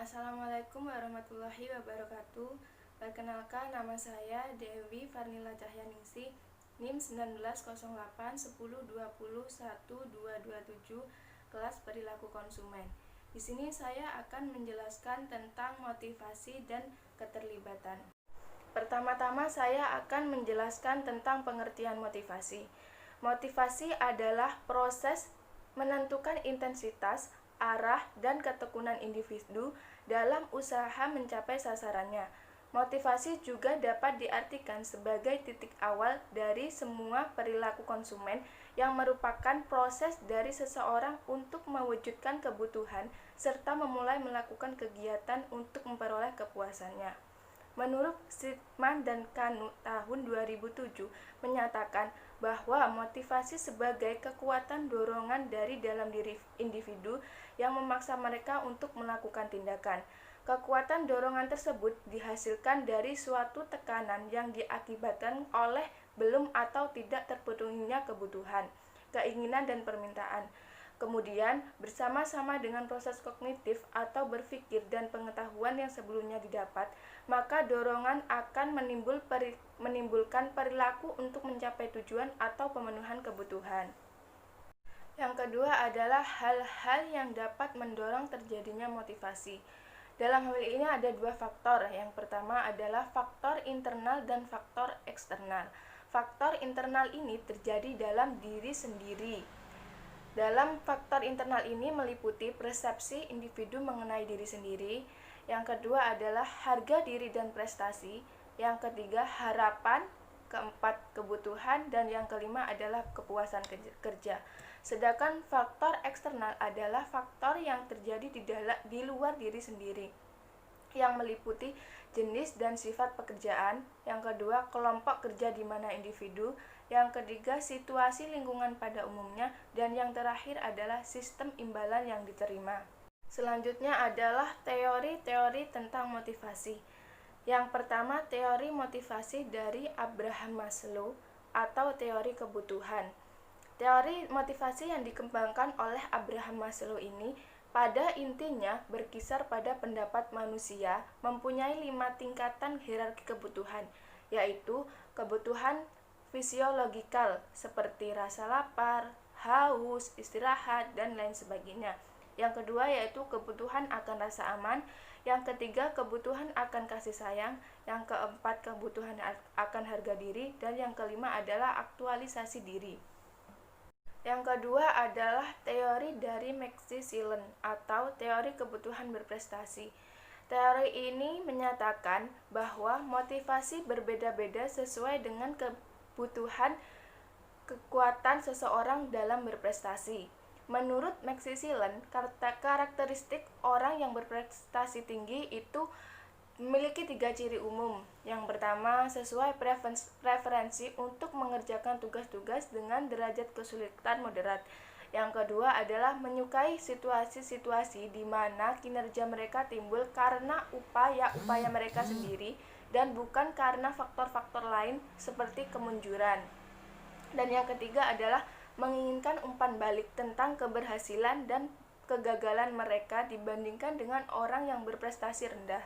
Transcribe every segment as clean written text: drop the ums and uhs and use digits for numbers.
Assalamualaikum warahmatullahi wabarakatuh. Perkenalkan, nama saya Dewi Farnila Cahyaningsih, NIM 190810201227, kelas perilaku konsumen. Di sini saya akan menjelaskan tentang motivasi dan keterlibatan. Pertama-tama saya akan menjelaskan tentang pengertian motivasi. Motivasi adalah proses menentukan intensitas, arah, dan ketekunan individu dalam usaha mencapai sasarannya. Motivasi juga dapat diartikan sebagai titik awal dari semua perilaku konsumen yang merupakan proses dari seseorang untuk mewujudkan kebutuhan serta memulai melakukan kegiatan untuk memperoleh kepuasannya. Menurut Sitman dan Kanu tahun 2007 menyatakan bahwa motivasi sebagai kekuatan dorongan dari dalam diri individu yang memaksa mereka untuk melakukan tindakan. Kekuatan dorongan tersebut dihasilkan dari suatu tekanan yang diakibatkan oleh belum atau tidak terpenuhinya kebutuhan, keinginan, dan permintaan. Kemudian, bersama-sama dengan proses kognitif atau berpikir dan pengetahuan yang sebelumnya didapat, maka dorongan akan menimbulkan perilaku untuk mencapai tujuan atau pemenuhan kebutuhan. Yang kedua adalah hal-hal yang dapat mendorong terjadinya motivasi. Dalam hal ini ada dua faktor. Yang pertama adalah faktor internal dan faktor eksternal. Faktor internal ini terjadi dalam diri sendiri. Dalam faktor internal ini meliputi persepsi individu mengenai diri sendiri. Yang kedua adalah harga diri dan prestasi. Yang ketiga harapan. Keempat kebutuhan. Dan yang kelima adalah kepuasan kerja. Sedangkan faktor eksternal adalah faktor yang terjadi di luar diri sendiri, yang meliputi jenis dan sifat pekerjaan. Yang kedua, kelompok kerja di mana individu. Yang ketiga, situasi lingkungan pada umumnya. Dan yang terakhir adalah sistem imbalan yang diterima. Selanjutnya adalah teori-teori tentang motivasi. Yang pertama, teori motivasi dari Abraham Maslow atau teori kebutuhan. Teori motivasi yang dikembangkan oleh Abraham Maslow ini pada intinya berkisar pada pendapat manusia mempunyai 5 tingkatan hierarki kebutuhan, yaitu kebutuhan fisiologikal seperti rasa lapar, haus, istirahat, dan lain sebagainya. Yang kedua yaitu kebutuhan akan rasa aman. Yang ketiga kebutuhan akan kasih sayang. Yang keempat kebutuhan akan harga diri. Dan yang kelima adalah aktualisasi diri. Yang kedua adalah teori dari McClellan atau teori kebutuhan berprestasi. Teori ini menyatakan bahwa motivasi berbeda-beda sesuai dengan kebutuhan kekuatan seseorang dalam berprestasi. Menurut McClellan, karakteristik orang yang berprestasi tinggi itu memiliki 3 ciri umum. Yang pertama, sesuai preferensi untuk mengerjakan tugas-tugas dengan derajat kesulitan moderat. Yang kedua adalah menyukai situasi-situasi di mana kinerja mereka timbul karena upaya-upaya mereka sendiri dan bukan karena faktor-faktor lain seperti kemunjuran. Dan yang ketiga adalah menginginkan umpan balik tentang keberhasilan dan kegagalan mereka dibandingkan dengan orang yang berprestasi rendah.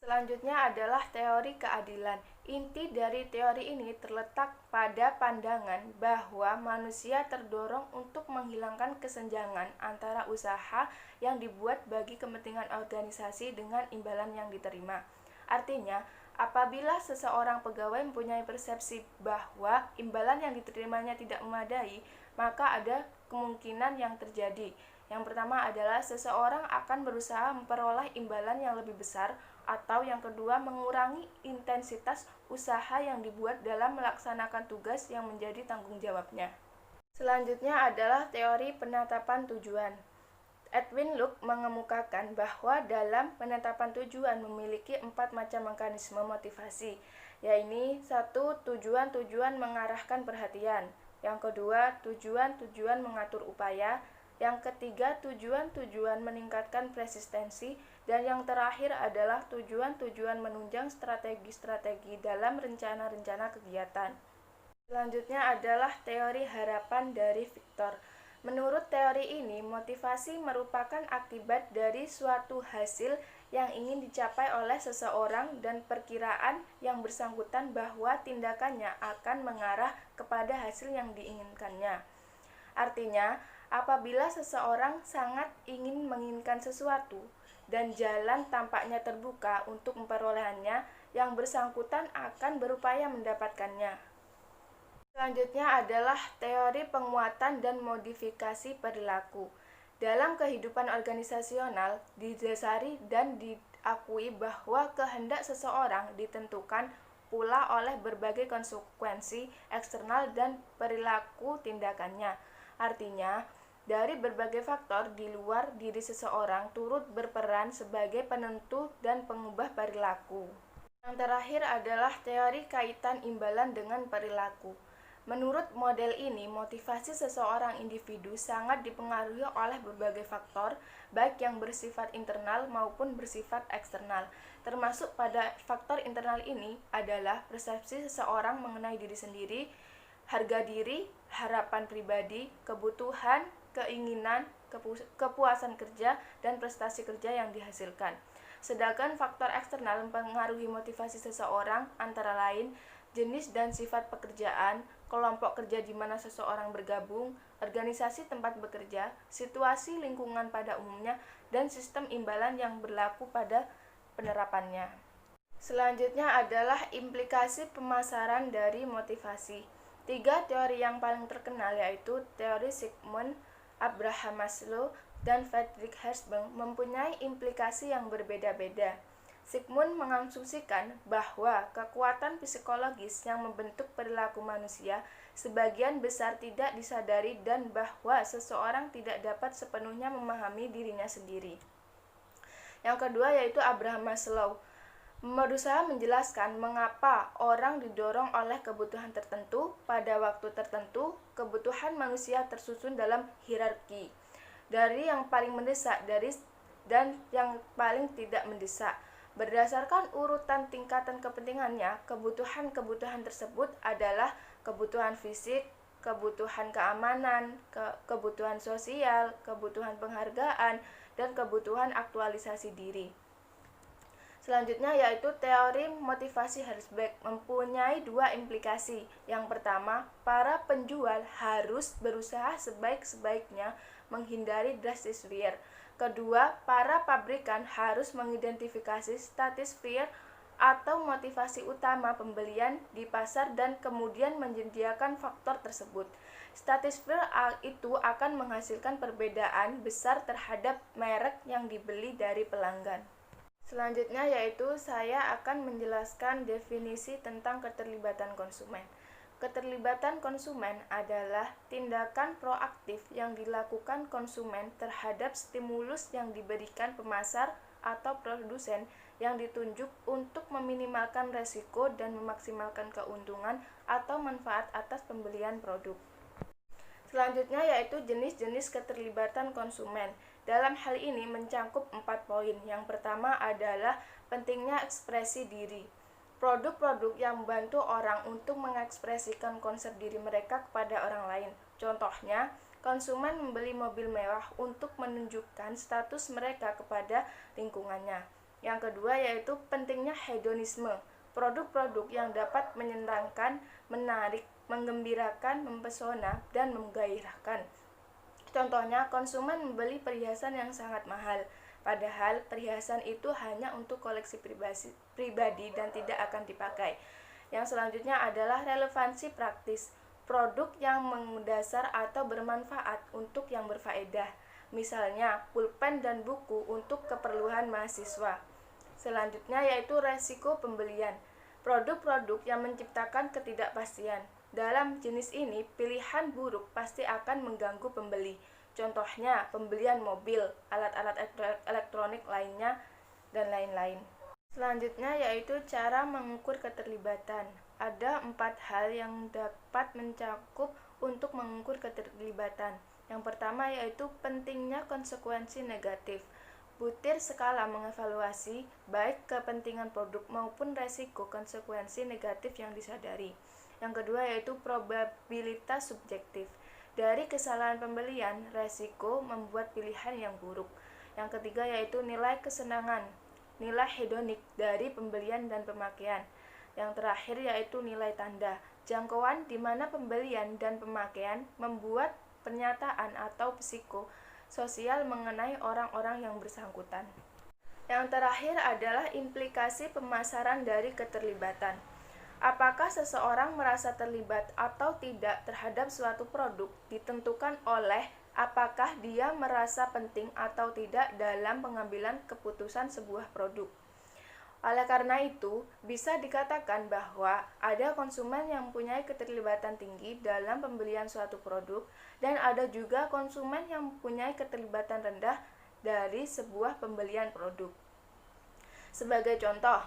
Selanjutnya adalah teori keadilan. Inti dari teori ini terletak pada pandangan bahwa manusia terdorong untuk menghilangkan kesenjangan antara usaha yang dibuat bagi kepentingan organisasi dengan imbalan yang diterima. Artinya, apabila seseorang pegawai mempunyai persepsi bahwa imbalan yang diterimanya tidak memadai, maka ada kemungkinan yang terjadi. Yang pertama adalah seseorang akan berusaha memperoleh imbalan yang lebih besar, atau yang kedua mengurangi intensitas usaha yang dibuat dalam melaksanakan tugas yang menjadi tanggung jawabnya. Selanjutnya adalah teori penetapan tujuan. Edwin Luke mengemukakan bahwa dalam penetapan tujuan memiliki 4 macam mekanisme motivasi, yaitu 1. Tujuan-tujuan mengarahkan perhatian. Yang kedua, tujuan-tujuan mengatur upaya. Yang ketiga, tujuan-tujuan meningkatkan resistensi. Dan yang terakhir adalah tujuan-tujuan menunjang strategi-strategi dalam rencana-rencana kegiatan. Selanjutnya adalah teori harapan dari Victor. Menurut teori ini, motivasi merupakan akibat dari suatu hasil yang ingin dicapai oleh seseorang dan perkiraan yang bersangkutan bahwa tindakannya akan mengarah kepada hasil yang diinginkannya. Artinya, apabila seseorang sangat ingin menginginkan sesuatu dan jalan tampaknya terbuka untuk memperolehannya, yang bersangkutan akan berupaya mendapatkannya. Selanjutnya adalah teori penguatan dan modifikasi perilaku. Dalam kehidupan organisasional, didasari dan diakui bahwa kehendak seseorang ditentukan pula oleh berbagai konsekuensi eksternal dan perilaku tindakannya. Artinya, dari berbagai faktor di luar diri seseorang turut berperan sebagai penentu dan pengubah perilaku. Yang terakhir adalah teori kaitan imbalan dengan perilaku. Menurut model ini, motivasi seseorang individu sangat dipengaruhi oleh berbagai faktor, baik yang bersifat internal maupun bersifat eksternal. Termasuk pada faktor internal ini adalah persepsi seseorang mengenai diri sendiri, harga diri, harapan pribadi, kebutuhan, keinginan, kepuasan kerja, dan prestasi kerja yang dihasilkan. Sedangkan faktor eksternal mempengaruhi motivasi seseorang antara lain jenis dan sifat pekerjaan, kelompok kerja di mana seseorang bergabung, organisasi tempat bekerja, situasi lingkungan pada umumnya, dan sistem imbalan yang berlaku pada penerapannya. Selanjutnya adalah implikasi pemasaran dari motivasi. 3 teori yang paling terkenal yaitu teori Sigmund, Abraham Maslow, dan Friedrich Herzberg mempunyai implikasi yang berbeda-beda. Sigmund mengasumsikan bahwa kekuatan psikologis yang membentuk perilaku manusia sebagian besar tidak disadari dan bahwa seseorang tidak dapat sepenuhnya memahami dirinya sendiri. Yang kedua yaitu Abraham Maslow, berusaha menjelaskan mengapa orang didorong oleh kebutuhan tertentu pada waktu tertentu. Kebutuhan manusia tersusun dalam hierarki, dari yang paling mendesak dan yang paling tidak mendesak. Berdasarkan urutan tingkatan kepentingannya, kebutuhan-kebutuhan tersebut adalah kebutuhan fisik, kebutuhan keamanan, kebutuhan sosial, kebutuhan penghargaan, dan kebutuhan aktualisasi diri. Selanjutnya yaitu teori motivasi Herzberg mempunyai 2 implikasi. Yang pertama, para penjual harus berusaha sebaik-baiknya menghindari drastis fear. Kedua, para pabrikan harus mengidentifikasi status fear atau motivasi utama pembelian di pasar dan kemudian menyediakan faktor tersebut. Status fear itu akan menghasilkan perbedaan besar terhadap merek yang dibeli dari pelanggan. Selanjutnya yaitu saya akan menjelaskan definisi tentang keterlibatan konsumen. Keterlibatan konsumen adalah tindakan proaktif yang dilakukan konsumen terhadap stimulus yang diberikan pemasar atau produsen yang ditunjuk untuk meminimalkan resiko dan memaksimalkan keuntungan atau manfaat atas pembelian produk. Selanjutnya yaitu jenis-jenis keterlibatan konsumen. Dalam hal ini mencangkup 4 poin. Yang pertama adalah pentingnya ekspresi diri. Produk-produk yang membantu orang untuk mengekspresikan konsep diri mereka kepada orang lain. Contohnya, konsumen membeli mobil mewah untuk menunjukkan status mereka kepada lingkungannya. Yang kedua yaitu pentingnya hedonisme. Produk-produk yang dapat menyenangkan, menarik, menggembirakan, mempesona, dan menggairahkan. Contohnya, konsumen membeli perhiasan yang sangat mahal, padahal perhiasan itu hanya untuk koleksi pribadi dan tidak akan dipakai. Yang selanjutnya adalah relevansi praktis. Produk yang mendasar atau bermanfaat untuk yang berfaedah. Misalnya, pulpen dan buku untuk keperluan mahasiswa. Selanjutnya yaitu resiko pembelian. Produk-produk yang menciptakan ketidakpastian. Dalam jenis ini, pilihan buruk pasti akan mengganggu pembeli. Contohnya, pembelian mobil, alat-alat elektronik lainnya, dan lain-lain. Selanjutnya yaitu cara mengukur keterlibatan. Ada 4 hal yang dapat mencakup untuk mengukur keterlibatan. Yang pertama yaitu pentingnya konsekuensi negatif. Butir skala mengevaluasi baik kepentingan produk maupun resiko konsekuensi negatif yang disadari. Yang kedua yaitu probabilitas subjektif. Dari kesalahan pembelian, resiko membuat pilihan yang buruk. Yang ketiga yaitu nilai kesenangan, nilai hedonik dari pembelian dan pemakaian. Yang terakhir yaitu nilai tanda, jangkauan di mana pembelian dan pemakaian membuat pernyataan atau psikososial mengenai orang-orang yang bersangkutan. Yang terakhir adalah implikasi pemasaran dari keterlibatan. Apakah seseorang merasa terlibat atau tidak terhadap suatu produk ditentukan oleh apakah dia merasa penting atau tidak dalam pengambilan keputusan sebuah produk. Oleh karena itu, bisa dikatakan bahwa ada konsumen yang mempunyai keterlibatan tinggi dalam pembelian suatu produk dan ada juga konsumen yang mempunyai keterlibatan rendah dari sebuah pembelian produk. Sebagai contoh,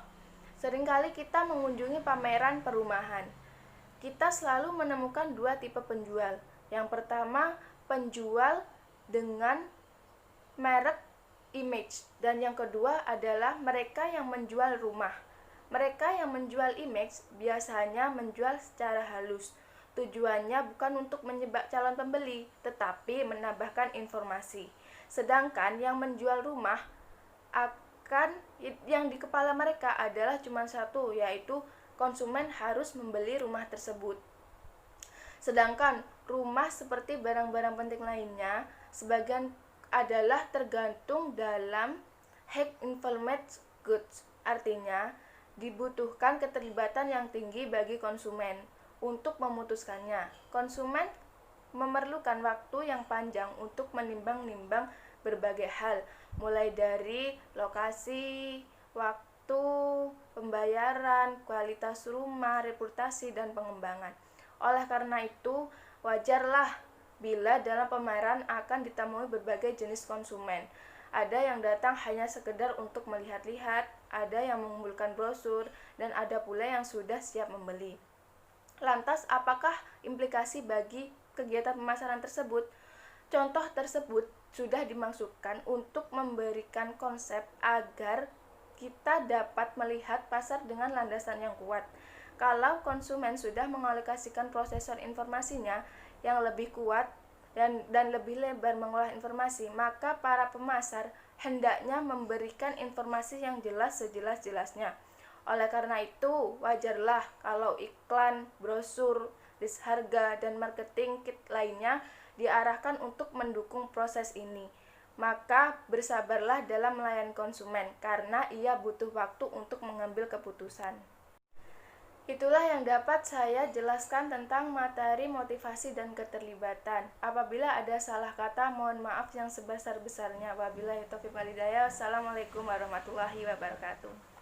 seringkali kita mengunjungi pameran perumahan. Kita selalu menemukan dua tipe penjual. Yang pertama, penjual dengan merek image, dan yang kedua adalah mereka yang menjual rumah. Mereka yang menjual image biasanya menjual secara halus. Tujuannya bukan untuk menyebak calon pembeli, tetapi menambahkan informasi. Sedangkan yang menjual rumah yang di kepala mereka adalah cuma satu, yaitu konsumen harus membeli rumah tersebut. Sedangkan rumah seperti barang-barang penting lainnya, sebagian adalah tergantung dalam high involvement goods. Artinya, dibutuhkan keterlibatan yang tinggi bagi konsumen untuk memutuskannya. Konsumen memerlukan waktu yang panjang untuk menimbang-nimbang berbagai hal, mulai dari lokasi, waktu, pembayaran, kualitas rumah, reputasi, dan pengembangan. Oleh karena itu, wajarlah bila dalam pameran akan ditemui berbagai jenis konsumen. Ada yang datang hanya sekedar untuk melihat-lihat, ada yang mengumpulkan brosur, dan ada pula yang sudah siap membeli. Lantas, apakah implikasi bagi kegiatan pemasaran tersebut? Contoh tersebut sudah dimaksudkan untuk memberikan konsep agar kita dapat melihat pasar dengan landasan yang kuat. Kalau konsumen sudah mengalokasikan prosesor informasinya yang lebih kuat dan lebih lebar mengolah informasi, maka para pemasar hendaknya memberikan informasi yang jelas sejelas-jelasnya. Oleh karena itu, wajarlah kalau iklan, brosur, list harga, dan marketing kit lainnya diarahkan untuk mendukung proses ini. Maka bersabarlah dalam melayani konsumen, karena ia butuh waktu untuk mengambil keputusan. Itulah yang dapat saya jelaskan tentang materi motivasi dan keterlibatan. Apabila ada salah kata, mohon maaf yang sebesar-besarnya. Wabillahi taufiq wal hidayah. Wassalamualaikum warahmatullahi wabarakatuh.